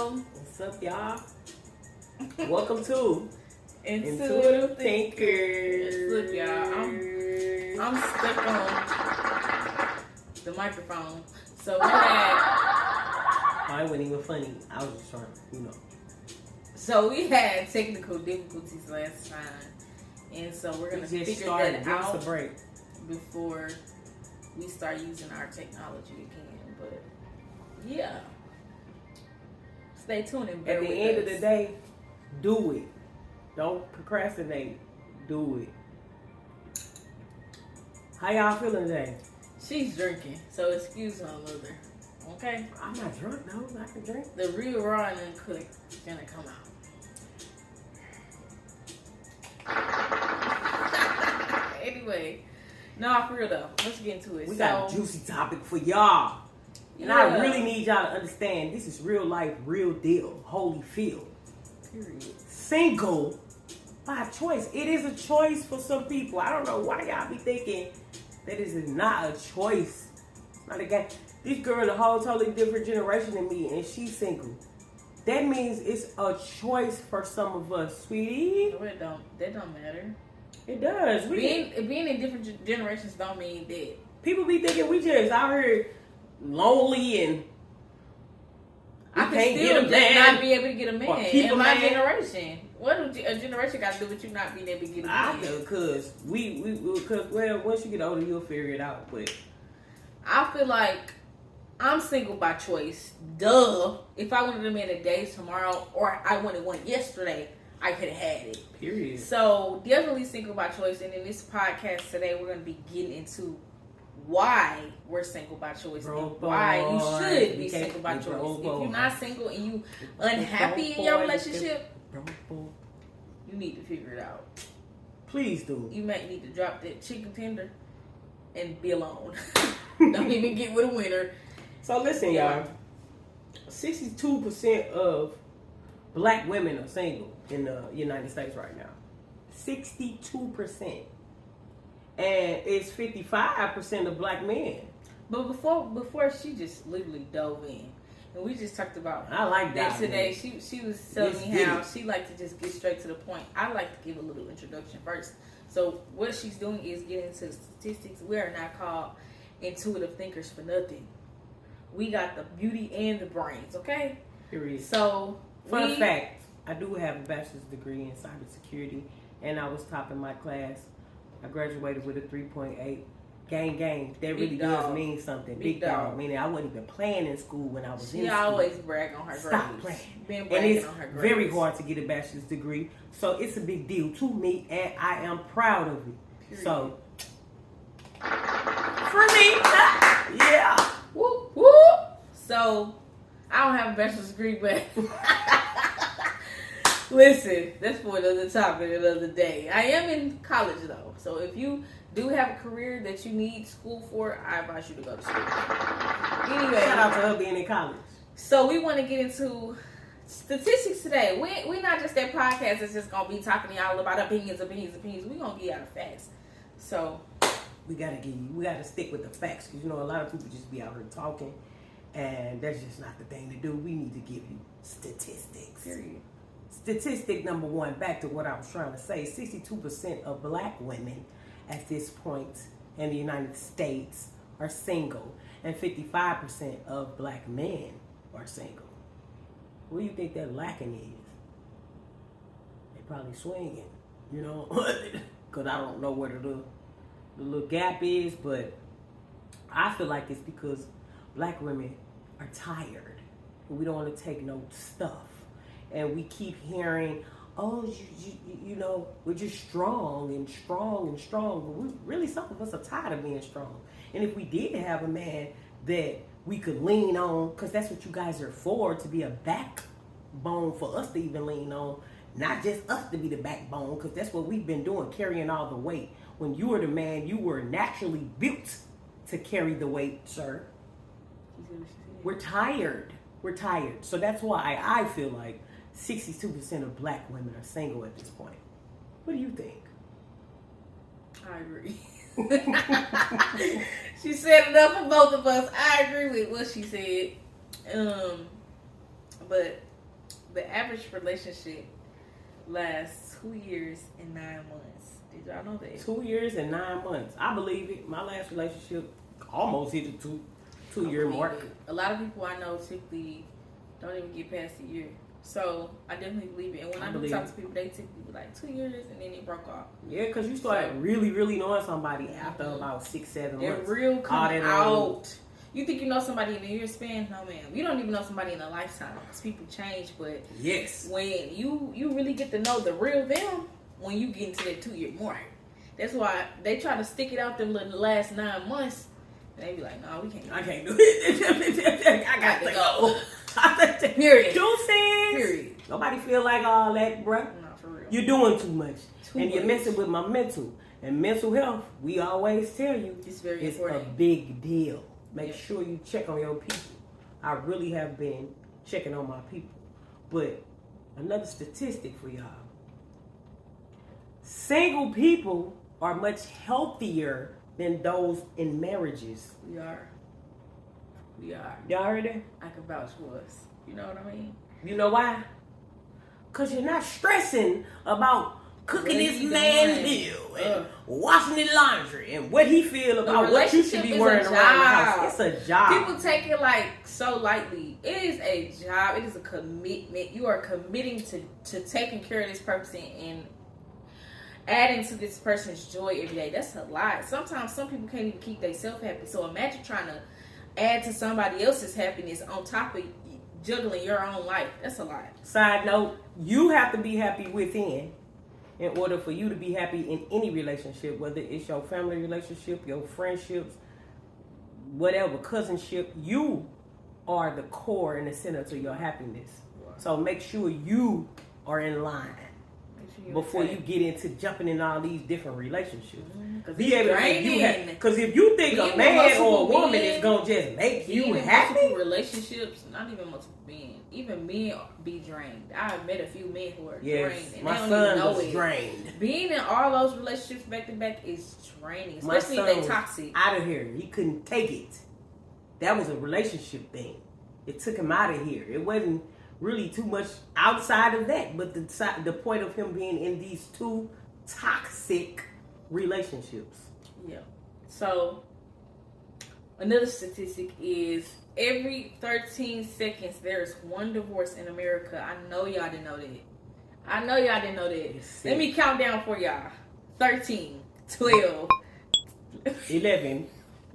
y'all? What's up, y'all? Welcome to Intuitive Thinkers. Look, y'all, I'm stuck on the microphone. So we had. It wasn't even funny. I was just trying, So we had technical difficulties last time, and so we're gonna figure that out before we start using our technology again. But yeah, stay tuned. And at the end of the day, do it. Don't procrastinate. Do it. How y'all feeling today? She's drinking, so excuse my mother. Okay? I'm not drunk, no. I can drink. The real raw and uncooked is gonna come out. Anyway, no, for real though. Let's get into it. We got a juicy topic for y'all. And I really need y'all to understand this is real life, real deal, Holyfield. Period. Single by choice. It is a choice for some people. I don't know why y'all be thinking that this is not a choice. It's not a game. This girl a whole totally different generation than me, and she's single. That means it's a choice for some of us, sweetie. No, it don't. That don't matter. It does. Being in different generations don't mean that. People be thinking we just out here lonely and I can still just not be able to get a man in my generation. What do a generation got to do with you not being able to get a man? I do, because once you get older, you'll figure it out. But I feel like I'm single by choice. Duh. If I wanted a man today, tomorrow, or I wanted one yesterday, I could have had it. Period. So definitely single by choice. And in this podcast today, we're going to be getting into why we're single by choice and why you should be single by choice. If you're not single and you unhappy in your relationship, you need to figure it out. Please do. You might need to drop that chicken tender and be alone. Don't even get with a winner. So listen, y'all. 62% of black women are single in the United States right now. 62%. And it's 55% of black men. But before she just literally dove in. And we just talked about I like that today. She was telling me how she liked to just get straight to the point. I like to give a little introduction first. So what she's doing is getting into the statistics. We are not called intuitive thinkers for nothing. We got the beauty and the brains, okay? Period. So fun fact, I do have a bachelor's degree in cybersecurity, and I was top in my class. I graduated with a 3.8. Gang. That really does mean something. Big dog. Meaning I wasn't even playing in school when I was in school. She always brag on her grades. Stop playing. Been bragging on her grades. Very hard to get a bachelor's degree. So it's a big deal to me, and I am proud of it. Period. So, for me, yeah. Whoop, whoop. So, I don't have a bachelor's degree, but listen, that's for another topic, another day. I am in college, though. So, if you do have a career that you need school for, I advise you to go to school. Anyway. Shout out to her being in college. So, we want to get into statistics today. We're not just that podcast that's just going to be talking to y'all about opinions. We're going to get y'all the facts. So, we gotta stick with the facts, because a lot of people just be out here talking, and that's just not the thing to do. We need to give you statistics. Period. Statistic number one, back to what I was trying to say, 62% of black women at this point in the United States are single, and 55% of black men are single. What do you think that lacking is? They probably swinging, because I don't know where the little gap is, but I feel like it's because black women are tired. We don't want to take no stuff, and we keep hearing, "Oh, we're just strong and strong and strong." But really, some of us are tired of being strong. And if we did have a man that we could lean on, because that's what you guys are for, to be a backbone for us to even lean on, not just us to be the backbone, because that's what we've been doing, carrying all the weight. When you were the man, you were naturally built to carry the weight, sir. We're tired. So that's why I feel like 62% of black women are single at this point. What do you think? I agree. She said enough for both of us. I agree with what she said. But the average relationship lasts 2 years and 9 months. Did y'all know that? 2 years and 9 months. I believe it. My last relationship almost hit the two-year mark. A lot of people I know typically don't even get past a year. So I definitely believe it. And when I do talk to people, they typically be like 2 years and then they broke off. Yeah, because you start really, really knowing somebody after about 6-7 months. They're real coming out. You think you know somebody in a year span? No, man. You don't even know somebody in a lifetime because people change. But yes, when you really get to know the real them when you get into that 2 year mark. That's why they try to stick it out them the last 9 months. And they be like, no, we can't. I can't do it. I got to go. Period. Period. Nobody feel like all that, bruh. No, for real. You're doing too much. You're messing with my mental. And mental health, we always tell you, it's important. A big deal. Make sure you check on your people. I really have been checking on my people. But another statistic for y'all. Single people are much healthier than those in marriages. We are. Y'all heard that? I can vouch for us. You know what I mean? You know why? Because you're not stressing about cooking this man's meal and washing his laundry and what he feel about what you should be wearing around the house. It's a job. People take it like so lightly. It is a job. It is a commitment. You are committing to taking care of this person and adding to this person's joy every day. That's a lot. Sometimes some people can't even keep themselves happy. So imagine trying to add to somebody else's happiness on top of juggling your own life. That's a lot. Side note, you have to be happy within in order for you to be happy in any relationship, whether it's your family relationship, your friendships, whatever, cousinship. You are the core and the center to your happiness. Wow. So make sure you are in line before you get into jumping in all these different relationships. Be able to make you happy. Because if you think a man or a woman is going to just make you happy. Relationships, not even multiple men. Even men be drained. I've met a few men who are drained. And my they don't son even know was drained. Being in all those relationships back to back is draining. Especially if they toxic. Out of here. He couldn't take it. That was a relationship thing. It took him out of here. It wasn't really too much outside of that, but the point of him being in these two toxic relationships. Yeah. So another statistic is every 13 seconds there's one divorce in America. I know y'all didn't know that. Let me count down for y'all. 13, 12, 11,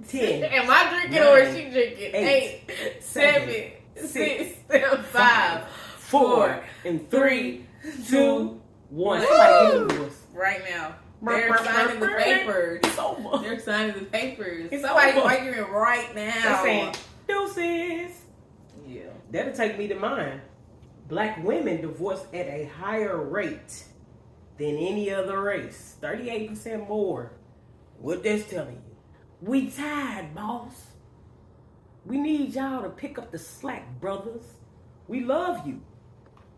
10. Am I drinking 9, or is she drinking? 8, 7, 6, 5, 4, and 3, 2, 1. Right now. They're signing the papers. It's over. They're signing the papers. Somebody's arguing right now. They're saying, deuces. Yeah. That'll take me to mine. Black women divorce at a higher rate than any other race. 38% more. What that's telling you? We tired, boss. We need y'all to pick up the slack, brothers. We love you.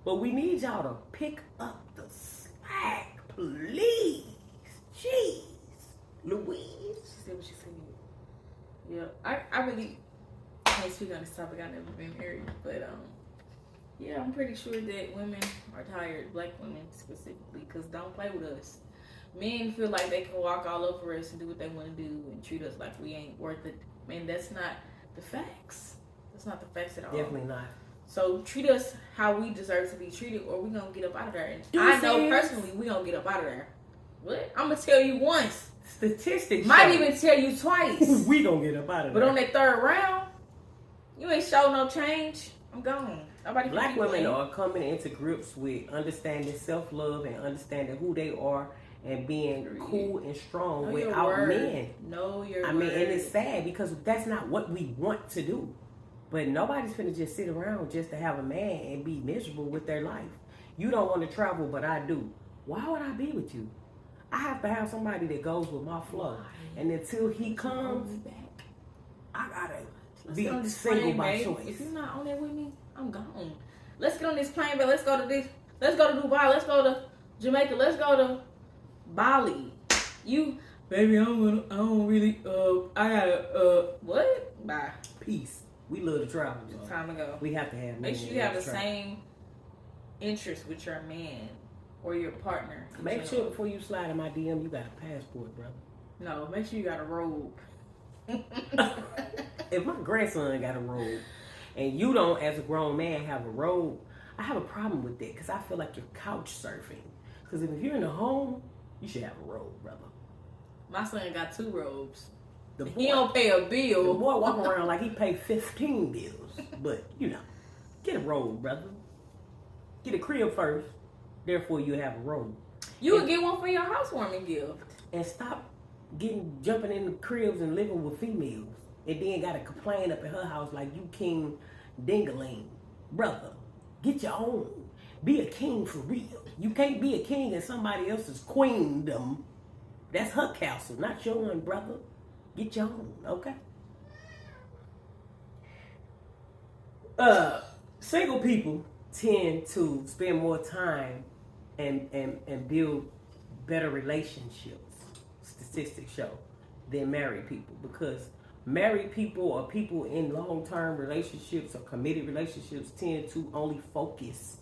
But we need y'all to pick up the slack, please. Jeez. Louise. She said what she said. Yeah. I really can't speak on this topic. I've never been married. But, yeah, I'm pretty sure that women are tired. Black women specifically. Because don't play with us. Men feel like they can walk all over us and do what they want to do and treat us like we ain't worth it. Man, that's not the facts. That's not the facts at all. Definitely not. So treat us how we deserve to be treated, or we gonna get up out of there. And I know personally we gonna get up out of there. What? I'm gonna tell you once. Statistics might even tell you twice. We gonna get up out of there. But on that third round, you ain't show no change. I'm gone. Black women are coming into grips with understanding self-love and understanding who they are and being cool and strong without men. Know your I mean, and it's sad because that's not what we want to do. But nobody's finna just sit around just to have a man and be miserable with their life. You don't want to travel, but I do. Why would I be with you? I have to have somebody that goes with my flow. And until he comes back, I gotta be single by choice. If you're not on there with me, I'm gone. Let's get on this plane, but let's go to this. Let's go to Dubai. Let's go to Jamaica. Let's go to Bali. Baby, I don't really, I gotta, what? Bye. Peace. We love to travel. It's time to go. We have to have. Make sure you have the same interest with your man or your partner. Make sure before you slide in my DM, you got a passport, brother. No, make sure you got a robe. If my grandson got a robe and you don't, as a grown man, have a robe, I have a problem with that because I feel like you're couch surfing. Because if you're in the home, you should have a robe, brother. My son got 2 robes. The boy, he don't pay a bill. The boy walking around like he paid 15 bills. But, get a robe, brother. Get a crib first. Therefore, you have a robe. You would get one for your housewarming gift. And stop jumping in the cribs and living with females. And then got to complain up at her house like you King Dingaling. Brother, get your own. Be a king for real. You can't be a king in somebody else's queendom. That's her castle, not your own, brother. Get your own, okay? Single people tend to spend more time and build better relationships, statistics show, than married people. Because married people or people in long-term relationships or committed relationships tend to only focus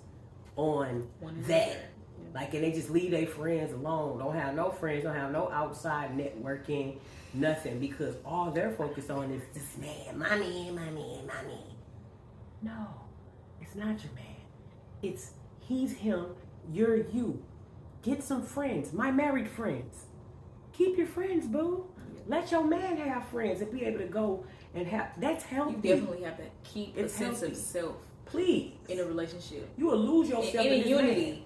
on that. Like, and they just leave their friends alone. Don't have no friends, don't have no outside networking, nothing. Because all they're focused on is this man, my man, my man, my man. No, it's not your man. It's he's him, you're you. Get some friends, my married friends. Keep your friends, boo. Let your man have friends and be able to go and have, that's healthy. You definitely have to keep a sense of self. Please. In a relationship. You will lose yourself in unity.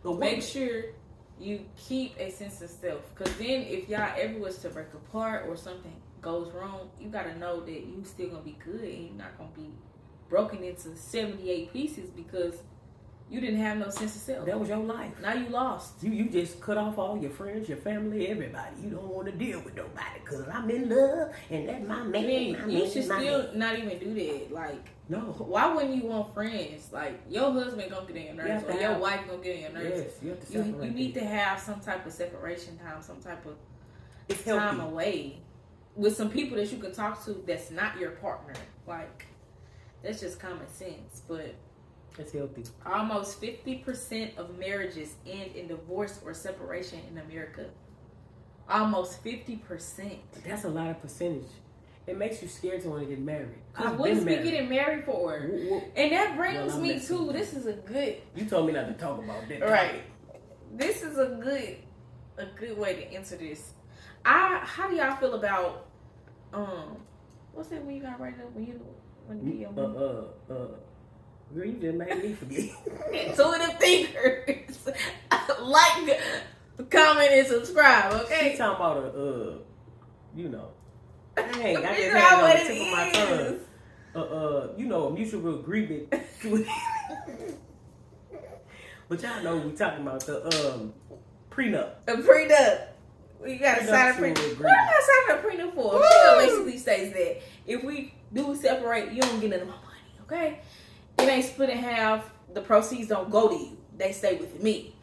Make sure you keep a sense of self. Because then if y'all ever was to break apart or something goes wrong, you got to know that you still going to be good and you're not going to be broken into 78 pieces because you didn't have no sense of self. That was your life. Now you lost. You just cut off all your friends, your family, everybody. You don't want to deal with nobody because I'm in love and that's my man. You should still not even do that. Like, no. Why wouldn't you want friends? Like, your husband gonna get on your nerves or your wife gonna get on your nerves. Yes, you have to separate. You need to have some type of separation time, some type of it's time healthy. Away with some people that you can talk to that's not your partner. Like, that's just common sense. But it's healthy. Almost 50% of marriages end in divorce or separation in America. Almost 50%. That's a lot of percentage. It makes you scared to want to get married. What is we getting married for? And that brings me to, this is a good... You told me not to talk about that. Right. This is a good way to answer this. How do y'all feel about, what's that when you got right up when you get your money? Girl, you just made me forget. Two of them thinkers. Like, comment, and subscribe, okay? She talking about dang, I just had it on the tip of my tongue. A mutual agreement. But y'all know we talking about the prenup. A prenup. You gotta sign a prenup. What am I signing a prenup for? Prenup basically states that if we do separate, you don't get none of my money, okay? It ain't split in half. The proceeds don't go to you. They stay with me.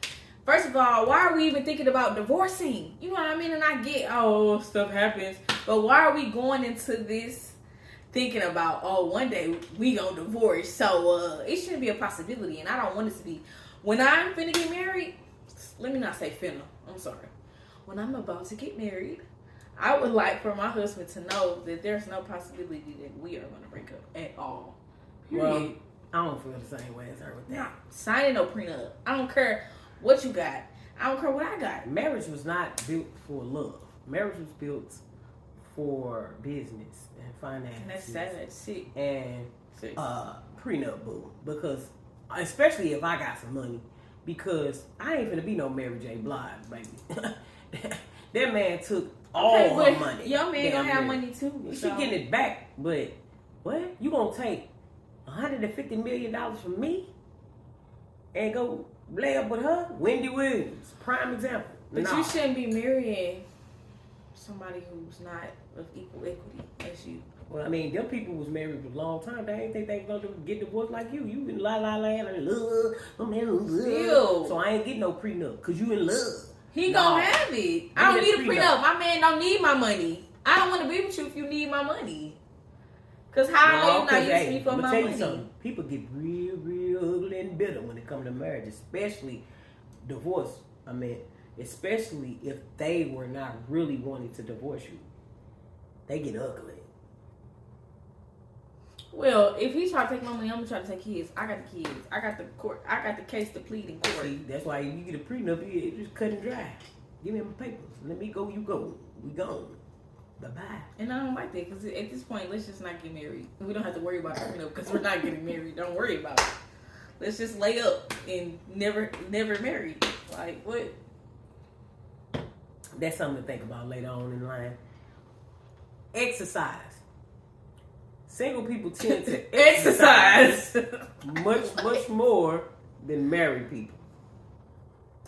First of all, why are we even thinking about divorcing? You know what I mean? And I get, stuff happens. But why are we going into this thinking about, one day we gonna divorce? So it shouldn't be a possibility. And I don't want it to be. When I'm finna get married, let me not say finna. I'm sorry. When I'm about to get married, I would like for my husband to know that there's no possibility that we are gonna break up at all. Period. Well, I don't feel the same way as her with that. No, signing no prenup. I don't care what you got. I don't care what I got. Marriage was not built for love. Marriage was built for business and finances. And that's sad. That's sick. And prenup, boo. Because, especially if I got some money. Because I ain't finna be no Mary J. Blige, baby. That man took all her money. Your man gonna have money too. She getting it back. But, what? You gonna take $150 million from me and go lay up with her? Wendy Williams, prime example. But you shouldn't be marrying somebody who's not of equal equity as you. Well, I mean, them people was married for a long time. They ain't think they was gonna get divorced like you. You in la land and love. I'm in love. Still. So I ain't getting no prenup because you in love. He gonna have it. I don't need a prenup. My man don't need my money. I don't want to be with you if you need my money. Cause how are you not using me for my money? People get real ugly and bitter when it comes to marriage, especially divorce. I mean, especially if they were not really wanting to divorce you. They get ugly. Well, if he's trying to take my money, I'm gonna try to take his. I got the kids. I got the court. I got the case to plead in court. See, that's why you get a prenup. It just cut and dry. Give me my papers. Let me go. You go. We gone. Bye bye. And I don't like that because at this point, let's just not get married. We don't have to worry about the prenup because we're not getting married. Don't worry about it. Let's just lay up and never marry. Like what? That's something to think about later on in line. Exercise. Single people tend to exercise much more than married people.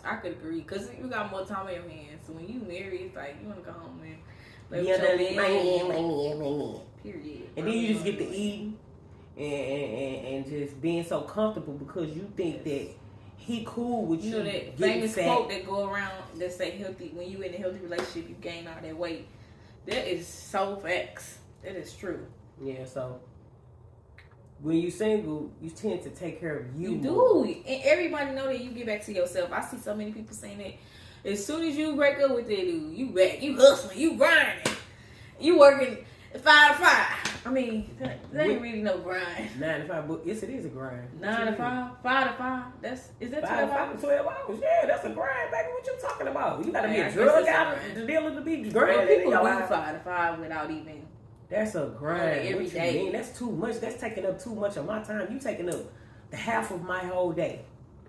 I could agree because you got more time on your hands. So when you marry, it's like you want to go home and period. And then you just get to eating and just being so comfortable because you think that he cool with you. You know that famous quote that go around that say healthy when you in a healthy relationship you gain all that weight. That is so facts. That is true. Yeah, so when you single, you tend to take care of you. You more. do, and everybody know that you get back to yourself. I see so many people saying that as soon as you break up with that dude, you back, you hustling, you grinding, you working 5 to 5. I mean, that ain't really no grind. 9 to 5, but yes, it is a grind. 9 to 5, 5 to 5. Is that 5 to 5 to 12 hours? Yeah, that's a grind, baby. What you talking about? You gotta be a drug out to deal with the big grind. People do 5 to 5 without even. That's a grind. Every day. Mean? That's too much. That's taking up too much of my time. You taking up the half of my whole day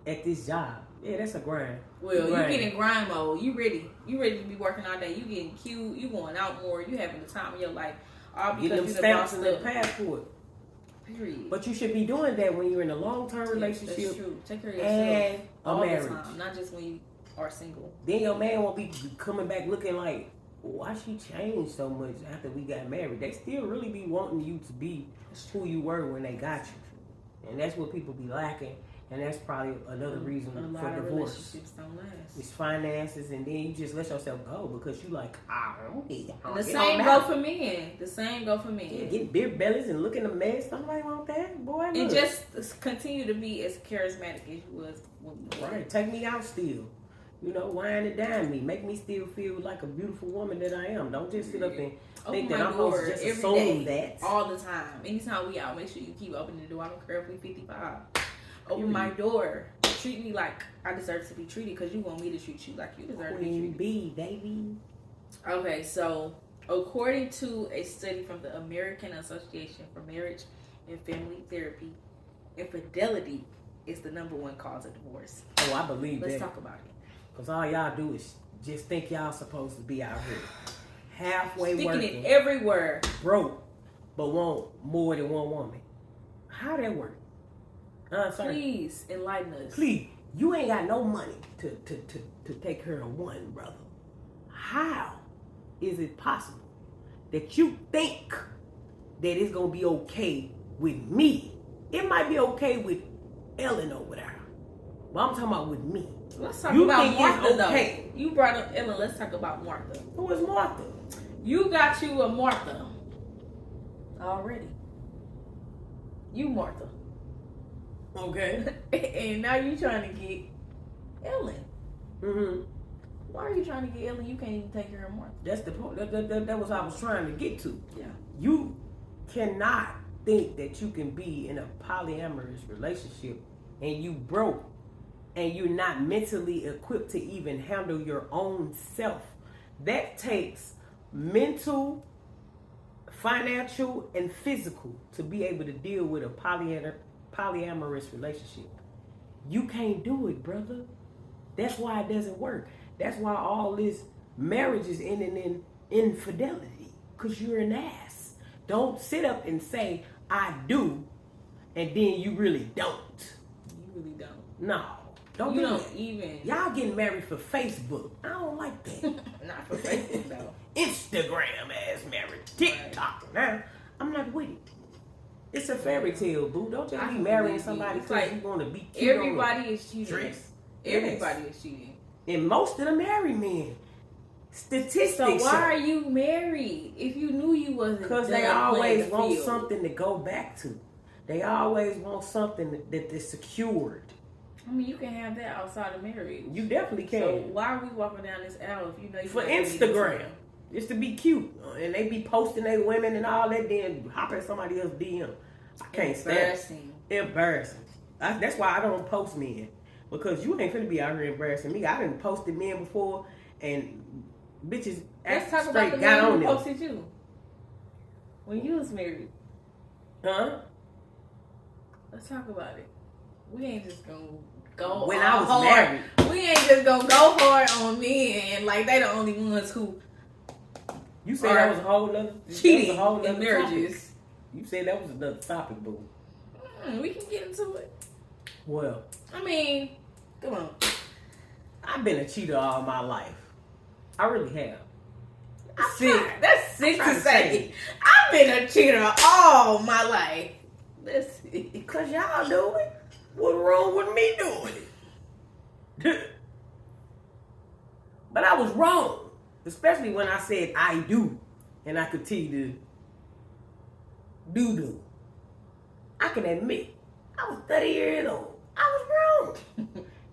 at this job. Yeah, that's a grind. Well, you get in grind mode. You ready to be working all day. You getting cute. You going out more. You having the time of your life. All because getting them stamps in the passport. Period. But you should be doing that when you're in a long-term relationship. That's true. Take care of yourself and all a marriage. the time, not just when you are single. Then your man won't be coming back looking like, why she changed so much after we got married? They still really be wanting you to be who you were when they got you. And that's what people be lacking. And that's probably another reason for divorce. Relationships don't last. It's finances, and then you just let yourself go because you like, I don't need it. The same go for men. Yeah, getting beer bellies and looking a mess. Somebody want that, boy. And just continue to be as charismatic as you was when you were. Right, take me out still. You know, wine and dine me. Make me still feel like a beautiful woman that I am. Don't just sit up and think that I'm supposed to just assume that. All the time. Anytime we out, make sure you keep opening the door. I don't care if we 55. Open my door. Treat me like I deserve to be treated because you want me to treat you like you deserve to be treated. Queen baby. Okay, so according to a study from the American Association for Marriage and Family Therapy, infidelity is the #1 cause of divorce. Oh, I believe that. Let's talk about it. Because all y'all do is just think y'all supposed to be out here halfway Sticking working. it everywhere. Broke, but want more than one woman. How that work? Please enlighten us. Please, you ain't got no money to take care of one, brother. How is it possible that you think that it's gonna be okay with me? It might be okay with Ellen over there, but I'm talking about with me. Let's talk about Martha, though. You brought up Ellen. Let's talk about Martha. Who is Martha? You got you a Martha already. You Martha. Okay. And now you trying to get Ellen. Mm-hmm. Why are you trying to get Ellen? You can't even take care of Martha. That's the point. That was what I was trying to get to. Yeah. You cannot think that you can be in a polyamorous relationship and you broke and you're not mentally equipped to even handle your own self. That takes mental, financial, and physical to be able to deal with a polyamorous relationship. You can't do it, brother. That's why it doesn't work. That's why all this marriage is ending in infidelity, because you're an ass. Don't sit up and say, I do, and then you really don't. You really don't. No. Don't you do don't that. even. Y'all getting married for Facebook. I don't like that. Not for Facebook, though. Instagram ass marriage. TikTok. Now, I'm not with it. It's a fairy tale, boo. Don't just be marrying somebody because like you want to be cute. Everybody is cheating. Dress. Everybody is cheating. And most of the married men. Statistics. So why are you married if you knew you wasn't? Because they always want something to go back to. They always want something that is secured. I mean, you can have that outside of marriage. You definitely can. So why are we walking down this aisle if you know you for Instagram? It's to be cute, and they be posting their women and all that. Then hop at somebody else's DM. I can't stand it. Embarrassing. That's why I don't post men, because you ain't finna be out here embarrassing me. I done posted men before, and bitches Let's talk about the got man on who them. posted you when you was married. Huh? Let's talk about it. We ain't just gonna go when I was hard. married. We ain't just gonna go hard on men like they the only ones who. You said that was a whole other cheating in marriages. Topic. You said that was another topic, boo. We can get into it. Well, I mean, come on. I've been a cheater all my life. I really have. That's sick to say. I've been a cheater all my life. That's it. Because y'all do it. What's wrong with me doing it? But I was wrong. Especially when I said I do. And I continue to do. I can admit, I was 30 years old. I was wrong.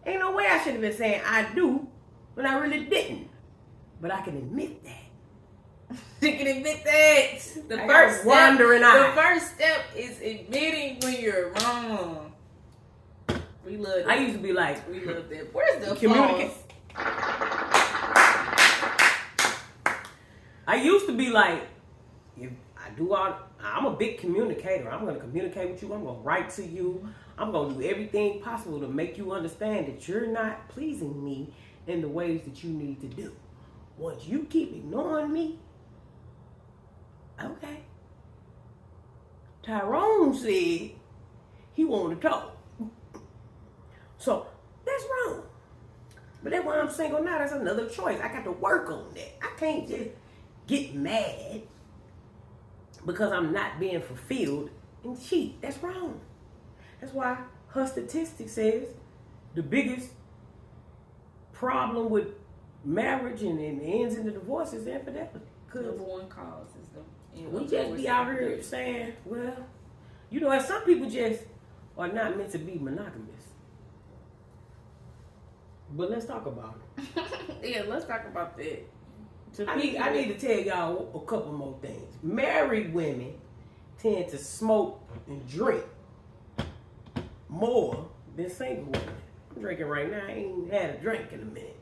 Ain't no way I should have been saying I do when I really didn't. But I can admit that. You can admit that. The first step is admitting when you're wrong. We love that. I used to be like, we love that. Where's the communicate? I used to be like, if I do all, I'm a big communicator. I'm going to communicate with you. I'm going to write to you. I'm going to do everything possible to make you understand that you're not pleasing me in the ways that you need to do. Once you keep ignoring me, okay. Tyrone said he wanted to talk. So that's wrong. But that's why I'm single now. That's another choice. I got to work on that. I can't just get mad because I'm not being fulfilled and cheat. That's wrong. That's why her statistic says the biggest problem with marriage and ends in the divorce is infidelity. Number one cause is the. We just be out here saying, well, you know, some people just are not meant to be monogamous. But let's talk about it. Yeah, let's talk about that. I need to tell y'all a couple more things. Married women tend to smoke and drink more than single women. I'm drinking right now. I ain't had a drink in a minute.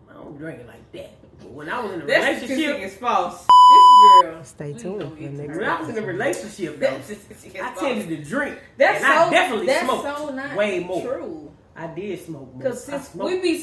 I don't drink it like that. But when I was in a relationship, it's false. This girl. Stay tuned. When I was in a relationship, though, I tended to drink. That's I definitely smoked so not way more. True. I did smoke more. Because since we be